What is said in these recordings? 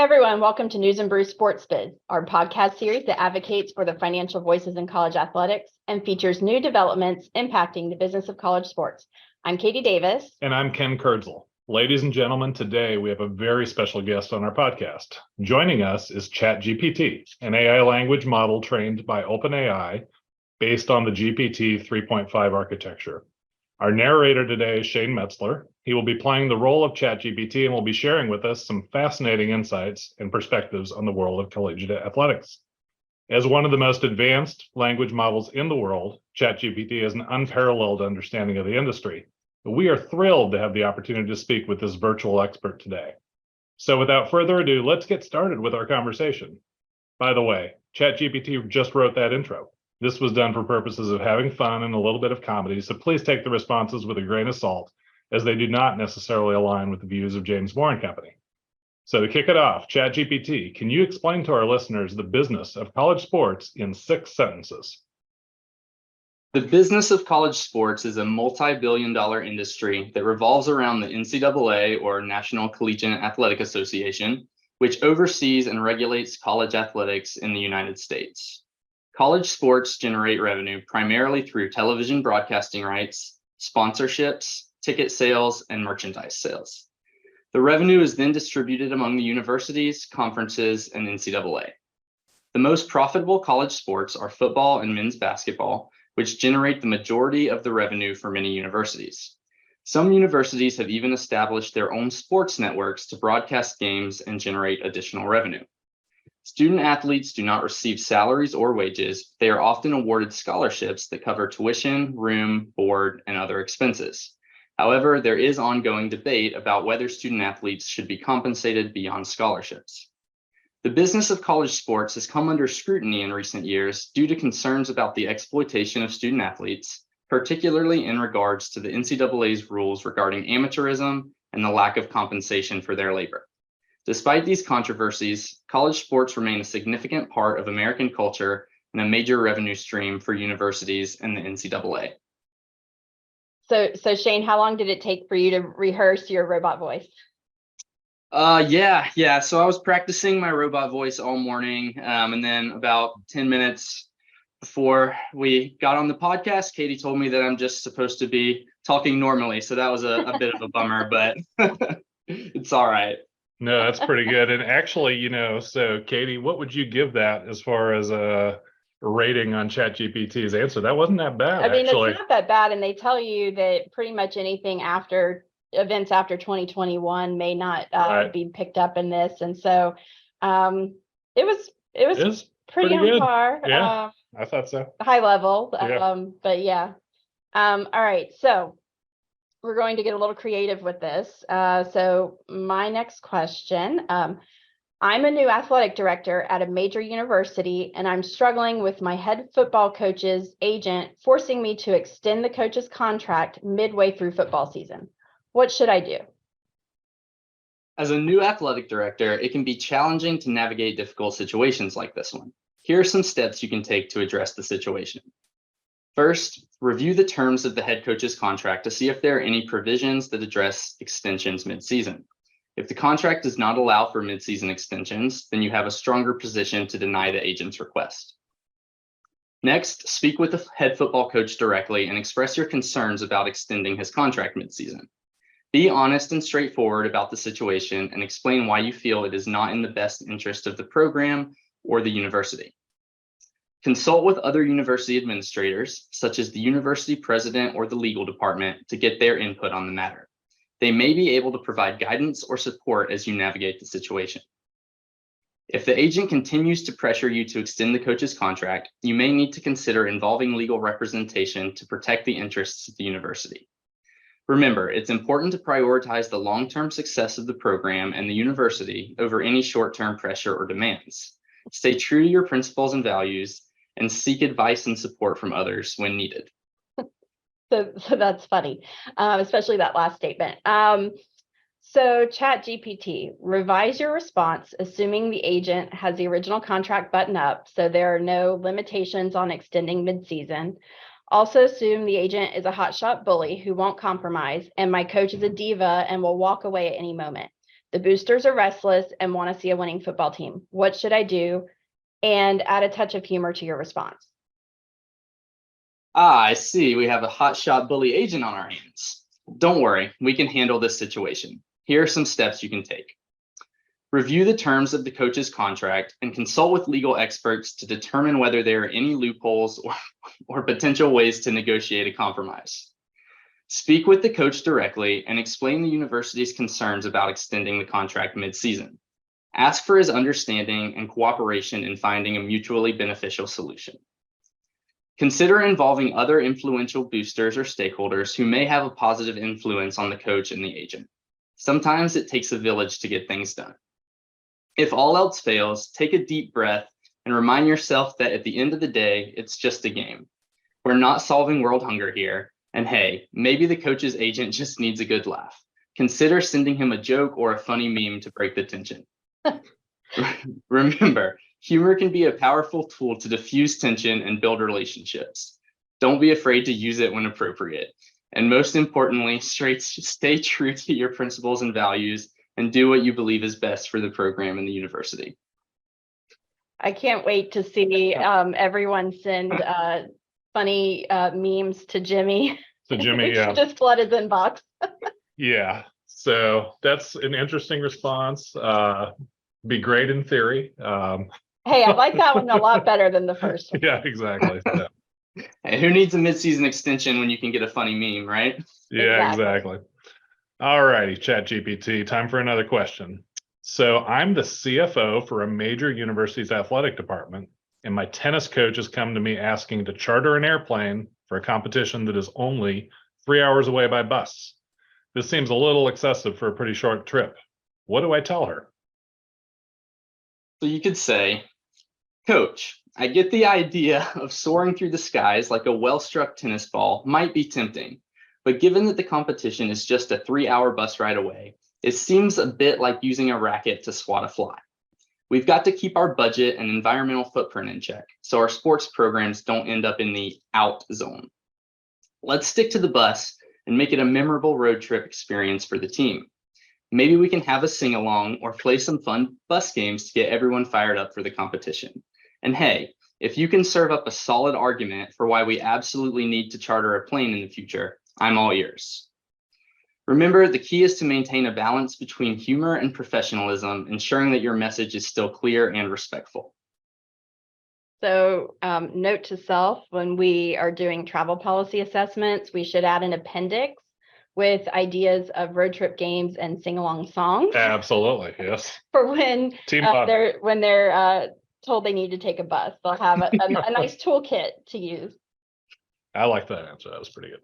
everyone, welcome to News and Brews Sports Biz, our podcast series that advocates for the financial voices in college athletics and features new developments impacting the business of college sports. I'm Katie Davis. And I'm Ken Kurtzel. Ladies and gentlemen, today we have a very special guest on our podcast. Joining us is ChatGPT, an AI language model trained by OpenAI based on the GPT 3.5 architecture. Our narrator today is Shane Metzler. He will be playing the role of ChatGPT and will be sharing with us some fascinating insights and perspectives on the world of collegiate athletics. As one of the most advanced language models in the world, ChatGPT has an unparalleled understanding of the industry. We are thrilled to have the opportunity to speak with this virtual expert today. So without further ado, let's get started with our conversation. By the way, ChatGPT just wrote that intro. This was done for purposes of having fun and a little bit of comedy, so please take the responses with a grain of salt, as they do not necessarily align with the views of James Moore and Company. So to kick it off, ChatGPT, can you explain to our listeners the business of college sports in 6 sentences? The business of college sports is a multi-billion-dollar industry that revolves around the NCAA, or National Collegiate Athletic Association, which oversees and regulates college athletics in the United States. College sports generate revenue primarily through television broadcasting rights, sponsorships, ticket sales, and merchandise sales. The revenue is then distributed among the universities, conferences, and NCAA. The most profitable college sports are football and men's basketball, which generate the majority of the revenue for many universities. Some universities have even established their own sports networks to broadcast games and generate additional revenue. Student athletes do not receive salaries or wages. They are often awarded scholarships that cover tuition, room, board, and other expenses. However, there is ongoing debate about whether student athletes should be compensated beyond scholarships. The business of college sports has come under scrutiny in recent years due to concerns about the exploitation of student athletes, particularly in regards to the NCAA's rules regarding amateurism and the lack of compensation for their labor. Despite these controversies, college sports remain a significant part of American culture and a major revenue stream for universities and the NCAA. So Shane, how long did it take for you to rehearse your robot voice? Yeah. So I was practicing my robot voice all morning, and then about 10 minutes before we got on the podcast, Katie told me that I'm just supposed to be talking normally. So that was a bit of a bummer, but it's all right. No, that's pretty good. And actually, so Katie, what would you give that as far as a rating on ChatGPT's answer? That wasn't that bad, actually. It's not that bad. And they tell you that pretty much anything after events after 2021 may not be picked up in this. And so it was pretty on good. par. Yeah, I thought so. High level. Yeah. But yeah. All right. So we're going to get a little creative with this. So my next question, I'm a new athletic director at a major university, and I'm struggling with my head football coach's agent forcing me to extend the coach's contract midway through football season. What should I do? As a new athletic director, it can be challenging to navigate difficult situations like this one. Here are some steps you can take to address the situation. First, review the terms of the head coach's contract to see if there are any provisions that address extensions mid-season. If the contract does not allow for mid-season extensions, then you have a stronger position to deny the agent's request. Next, speak with the head football coach directly and express your concerns about extending his contract mid-season. Be honest and straightforward about the situation and explain why you feel it is not in the best interest of the program or the university. Consult with other university administrators, such as the university president or the legal department, to get their input on the matter. They may be able to provide guidance or support as you navigate the situation. If the agent continues to pressure you to extend the coach's contract, you may need to consider involving legal representation to protect the interests of the university. Remember, it's important to prioritize the long-term success of the program and the university over any short-term pressure or demands. Stay true to your principles and values, and seek advice and support from others when needed. So that's funny, especially that last statement. So ChatGPT, revise your response, assuming the agent has the original contract buttoned up, so there are no limitations on extending mid-season. Also assume the agent is a hotshot bully who won't compromise, and my coach is a diva and will walk away at any moment. The boosters are restless and want to see a winning football team. What should I do? And add a touch of humor to your response. I see. We have a hotshot bully agent on our hands. Don't worry, we can handle this situation. Here are some steps you can take. Review the terms of the coach's contract and consult with legal experts to determine whether there are any loopholes or potential ways to negotiate a compromise. Speak with the coach directly and explain the university's concerns about extending the contract mid-season. Ask for his understanding and cooperation in finding a mutually beneficial solution. Consider involving other influential boosters or stakeholders who may have a positive influence on the coach and the agent. Sometimes it takes a village to get things done. If all else fails, take a deep breath and remind yourself that at the end of the day, it's just a game. We're not solving world hunger here. And hey, maybe the coach's agent just needs a good laugh. Consider sending him a joke or a funny meme to break the tension. Remember, humor can be a powerful tool to diffuse tension and build relationships. Don't be afraid to use it when appropriate. And most importantly, stay true to your principles and values and do what you believe is best for the program and the university. I can't wait to see everyone send funny memes to Jimmy. So Jimmy, just flood his inbox. Yeah. So that's an interesting response. Be great in theory. Hey, I like that one a lot better than the first one. Yeah, exactly. So, Hey, who needs a midseason extension when you can get a funny meme, right? yeah, exactly. All righty, ChatGPT, time for another question. So I'm the CFO for a major university's athletic department, and my tennis coach has come to me asking to charter an airplane for a competition that is only 3 hours away by bus. This seems a little excessive for a pretty short trip. What do I tell her? So you could say, Coach, I get the idea of soaring through the skies like a well-struck tennis ball might be tempting, but given that the competition is just a 3-hour bus ride away, it seems a bit like using a racket to swat a fly. We've got to keep our budget and environmental footprint in check, so our sports programs don't end up in the out zone. Let's stick to the bus and make it a memorable road trip experience for the team. Maybe we can have a sing-along or play some fun bus games to get everyone fired up for the competition. And hey, if you can serve up a solid argument for why we absolutely need to charter a plane in the future, I'm all ears. Remember, the key is to maintain a balance between humor and professionalism, ensuring that your message is still clear and respectful. So note to self, when we are doing travel policy assessments, we should add an appendix with ideas of road trip games and sing-along songs. Absolutely, yes. For when Team they're told they need to take a bus, they'll have a nice toolkit to use. I like that answer. That was pretty good.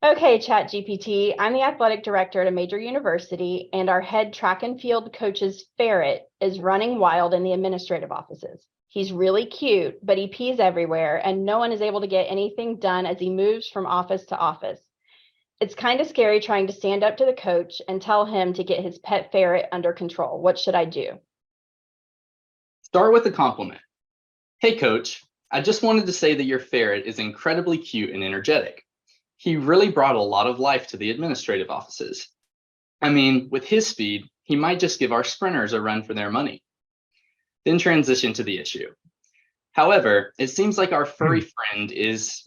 Okay, ChatGPT, I'm the athletic director at a major university, and our head track and field coach's ferret is running wild in the administrative offices. He's really cute, but he pees everywhere, and no one is able to get anything done as he moves from office to office. It's kind of scary trying to stand up to the coach and tell him to get his pet ferret under control. What should I do? Start with a compliment. Hey, coach, I just wanted to say that your ferret is incredibly cute and energetic. He really brought a lot of life to the administrative offices. I mean, with his speed, he might just give our sprinters a run for their money. Then transition to the issue. However, it seems like our furry friend is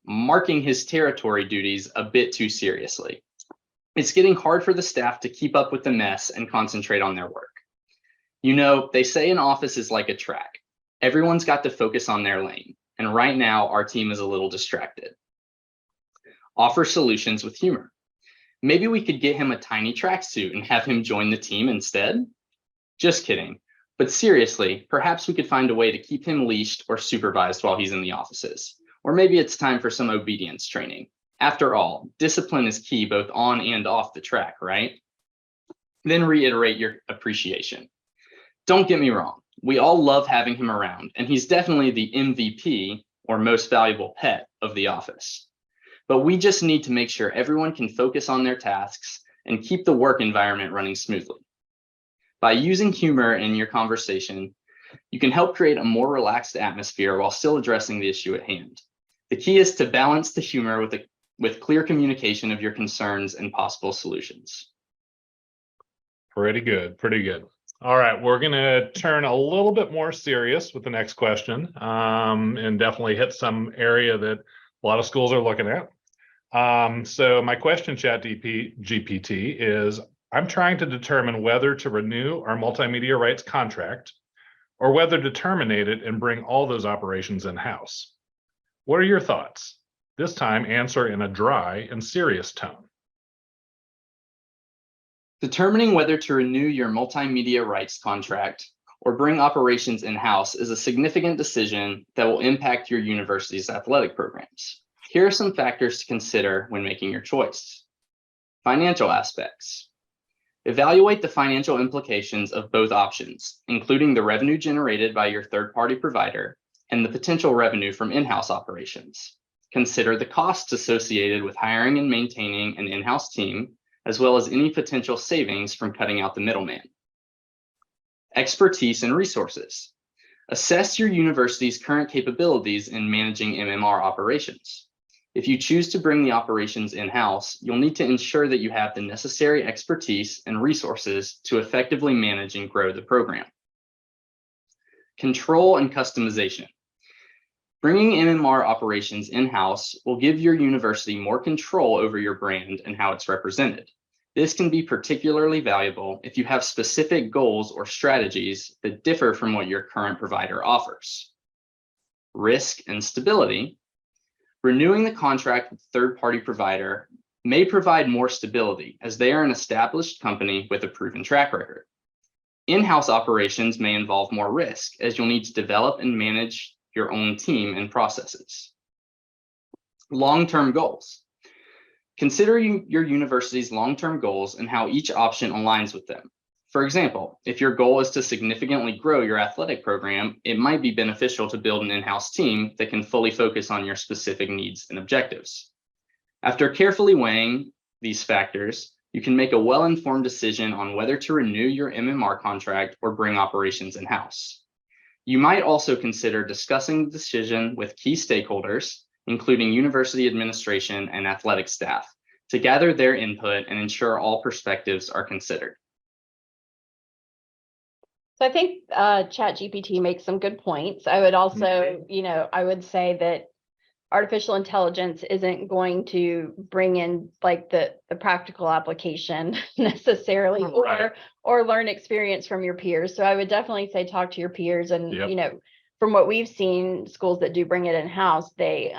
marking his territory duties a bit too seriously. It's getting hard for the staff to keep up with the mess and concentrate on their work. You know, they say an office is like a track. Everyone's got to focus on their lane. And right now, our team is a little distracted. Offer solutions with humor. Maybe we could get him a tiny tracksuit and have him join the team instead? Just kidding. But seriously, perhaps we could find a way to keep him leashed or supervised while he's in the offices. Or maybe it's time for some obedience training. After all, discipline is key both on and off the track, right? Then reiterate your appreciation. Don't get me wrong, we all love having him around, and he's definitely the MVP, or most valuable pet, of the office. But we just need to make sure everyone can focus on their tasks and keep the work environment running smoothly. By using humor in your conversation, you can help create a more relaxed atmosphere while still addressing the issue at hand. The key is to balance the humor with clear communication of your concerns and possible solutions. Pretty good. Pretty good. All right, we're going to turn a little bit more serious with the next question, and definitely hit some area that a lot of schools are looking at. So my question, ChatGPT, is I'm trying to determine whether to renew our multimedia rights contract or whether to terminate it and bring all those operations in-house. What are your thoughts? This time, answer in a dry and serious tone. Determining whether to renew your multimedia rights contract or bring operations in-house is a significant decision that will impact your university's athletic programs. Here are some factors to consider when making your choice. Financial aspects. Evaluate the financial implications of both options, including the revenue generated by your third-party provider and the potential revenue from in-house operations. Consider the costs associated with hiring and maintaining an in-house team, as well as any potential savings from cutting out the middleman. Expertise and resources. Assess your university's current capabilities in managing MMR operations. If you choose to bring the operations in-house, you'll need to ensure that you have the necessary expertise and resources to effectively manage and grow the program. Control and customization. Bringing MMR operations in-house will give your university more control over your brand and how it's represented. This can be particularly valuable if you have specific goals or strategies that differ from what your current provider offers. Risk and stability. Renewing the contract with a third-party provider may provide more stability as they are an established company with a proven track record. In-house operations may involve more risk as you'll need to develop and manage your own team and processes. Long-term goals. Consider your university's long-term goals and how each option aligns with them. For example, if your goal is to significantly grow your athletic program, it might be beneficial to build an in-house team that can fully focus on your specific needs and objectives. After carefully weighing these factors, you can make a well-informed decision on whether to renew your MMR contract or bring operations in-house. You might also consider discussing the decision with key stakeholders, including university administration and athletic staff, to gather their input and ensure all perspectives are considered. So I think ChatGPT makes some good points. I would also, I would say that artificial intelligence isn't going to bring in like the practical application necessarily, Right. or learn experience from your peers. So I would definitely say talk to your peers, and Yep. From what we've seen, schools that do bring it in-house, they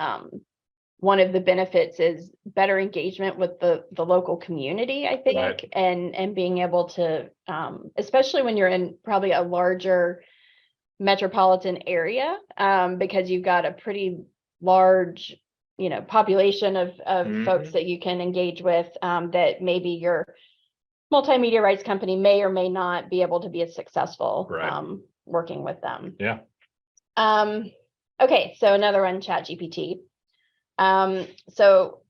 one of the benefits is better engagement with the local community, I think, Right. and being able to, especially when you're in probably a larger metropolitan area, because you've got a pretty large, population of folks that you can engage with, that maybe your multimedia rights company may or may not be able to be as successful, Right. working with them. Yeah. Okay, so another one, ChatGPT. So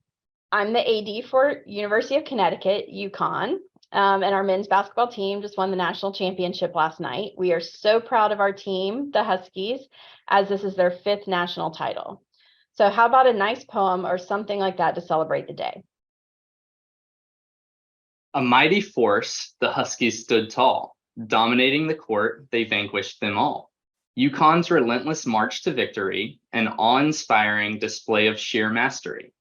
I'm the AD for University of Connecticut, UConn, and our men's basketball team just won the national championship last night. We are so proud of our team, the Huskies, as this is their 5th national title. So how about a nice poem or something like that to celebrate the day? A mighty force, the Huskies stood tall. Dominating the court, they vanquished them all. UConn's relentless march to victory, an awe-inspiring display of sheer mastery.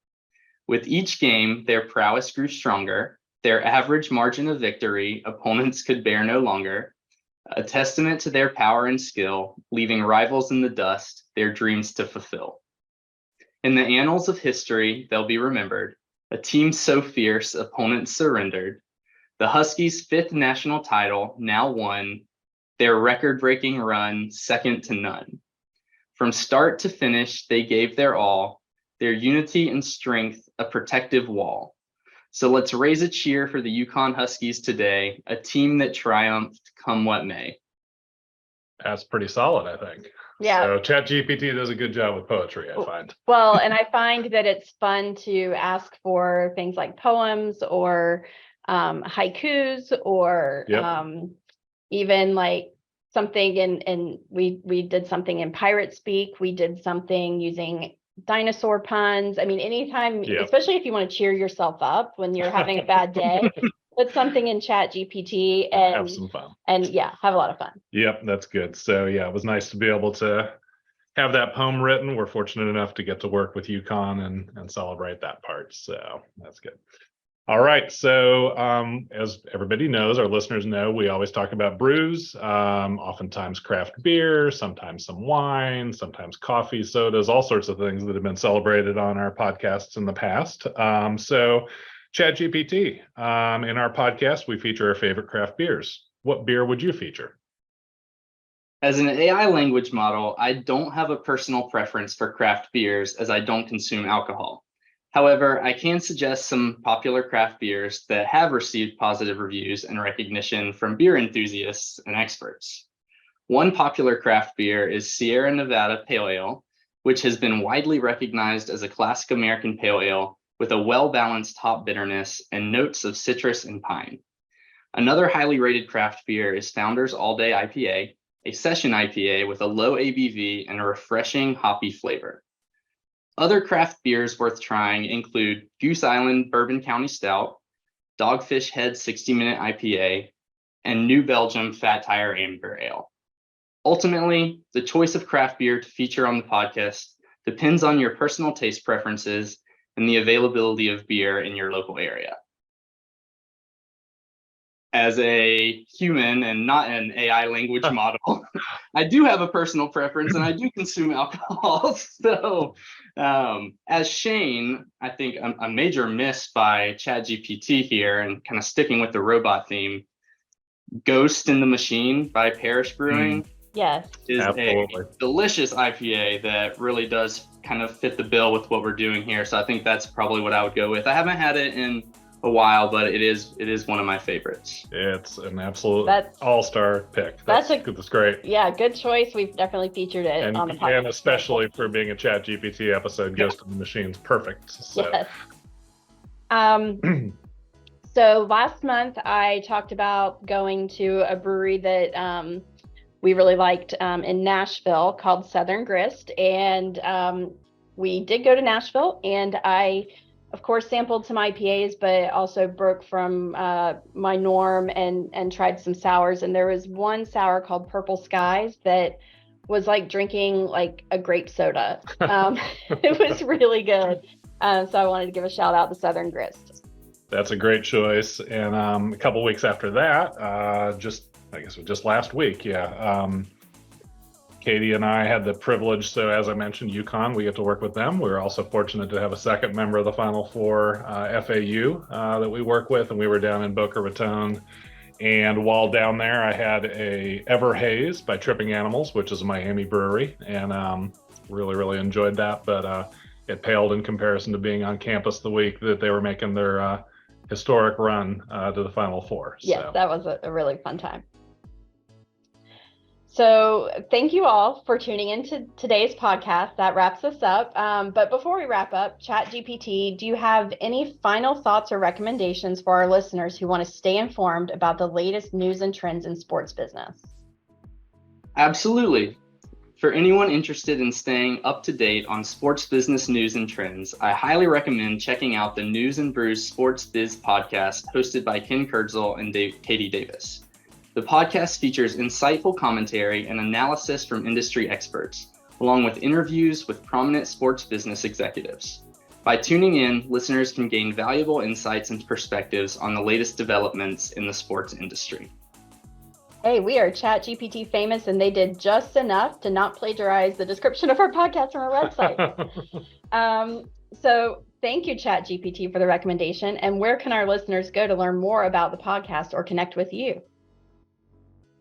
With each game, their prowess grew stronger, their average margin of victory opponents could bear no longer, a testament to their power and skill, leaving rivals in the dust, their dreams to fulfill. In the annals of history, they'll be remembered, a team so fierce, opponents surrendered. The Huskies' 5th national title now won, their record-breaking run second to none. From start to finish, they gave their all, their unity and strength a protective wall. So let's raise a cheer for the UConn Huskies today, a team that triumphed come what may. That's pretty solid, I think. Yeah. So ChatGPT does a good job with poetry, I find. Well, and I find that it's fun to ask for things like poems or haikus, or even like something in we did something in pirate speak. We did something using dinosaur puns. I mean, anytime, especially if you want to cheer yourself up when you're having a bad day, put something in ChatGPT Have and some fun. have a lot of fun. Yep, that's good. So yeah, it was nice to be able to have that poem written. We're fortunate enough to get to work with UConn and celebrate that part. So that's good. All right. So as everybody knows, our listeners know, we always talk about brews, oftentimes craft beer, sometimes some wine, sometimes coffee, sodas, all sorts of things that have been celebrated on our podcasts in the past. So ChatGPT, in our podcast, we feature our favorite craft beers. What beer would you feature? As an AI language model, I don't have a personal preference for craft beers as I don't consume alcohol. However, I can suggest some popular craft beers that have received positive reviews and recognition from beer enthusiasts and experts. One popular craft beer is Sierra Nevada Pale Ale, which has been widely recognized as a classic American pale ale with a well-balanced hop bitterness and notes of citrus and pine. Another highly rated craft beer is Founders All Day IPA, a session IPA with a low ABV and a refreshing hoppy flavor. Other craft beers worth trying include Goose Island Bourbon County Stout, Dogfish Head 60-Minute IPA, and New Belgium Fat Tire Amber Ale. Ultimately, the choice of craft beer to feature on the podcast depends on your personal taste preferences and the availability of beer in your local area. As a human and not an AI language model, I do have a personal preference and I do consume alcohol. So as Shane, I think a major miss by ChatGPT here and kind of sticking with the robot theme, Ghost in the Machine by Parish Brewing Yes. is Absolutely. a delicious IPA that really does kind of fit the bill with what we're doing here. So I think that's probably what I would go with. I haven't had it in a while, but it is one of my favorites. It's an absolute That's- all-star pick. That's great. Yeah, good choice. We've definitely featured it on the podcast. And especially for being a ChatGPT episode, Ghost in the Machine's perfect. So. Yes. So last month I talked about going to a brewery that we really liked in Nashville called Southern Grist, and we did go to Nashville, and I of course sampled some IPAs, but also broke from my norm and tried some sours. And there was one sour called Purple Skies that was like drinking like a grape soda. It was really good. So I wanted to give a shout out to Southern Grist. That's a great choice. And a couple weeks after that, I guess it was just last week. Katie and I had the privilege. So as I mentioned, UConn, we get to work with them. We're also fortunate to have a second member of the Final Four, FAU, that we work with. And we were down in Boca Raton. And while down there, I had a Ever Haze by Tripping Animals, which is a Miami brewery. And really, really enjoyed that. But it paled in comparison to being on campus the week that they were making their historic run to the Final Four. Yes, so. That was a really fun time. So thank you all for tuning into today's podcast. That wraps us up. But before we wrap up, ChatGPT, do you have any final thoughts or recommendations for our listeners who want to stay informed about the latest news and trends in sports business? Absolutely. For anyone interested in staying up to date on sports business news and trends, I highly recommend checking out the News and Brews Sports Biz podcast hosted by Ken Kurtzel and Katie Davis. The podcast features insightful commentary and analysis from industry experts, along with interviews with prominent sports business executives. By tuning in, listeners can gain valuable insights and perspectives on the latest developments in the sports industry. Hey, we are ChatGPT famous, and they did just enough to not plagiarize the description of our podcast from our website. So thank you, ChatGPT, for the recommendation. And where can our listeners go to learn more about the podcast or connect with you?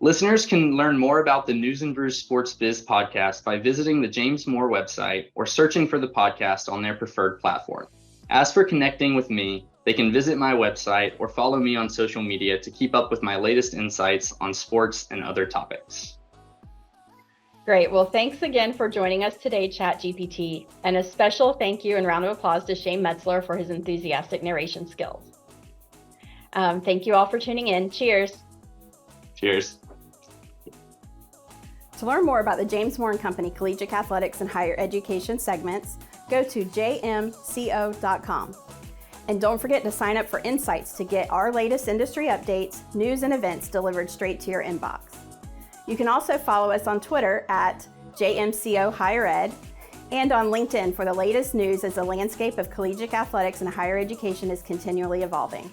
Listeners can learn more about the News and Brews Sports Biz podcast by visiting the James Moore website or searching for the podcast on their preferred platform. As for connecting with me, they can visit my website or follow me on social media to keep up with my latest insights on sports and other topics. Great. Well, thanks again for joining us today, ChatGPT, and a special thank you and round of applause to Shane Metzler for his enthusiastic narration skills. Thank you all for tuning in. Cheers. Cheers. To learn more about the James Moore & Company Collegiate Athletics and Higher Education segments, go to jmco.com. And don't forget to sign up for Insights to get our latest industry updates, news, and events delivered straight to your inbox. You can also follow us on Twitter at JMCO Higher Ed and on LinkedIn for the latest news as the landscape of collegiate athletics and higher education is continually evolving.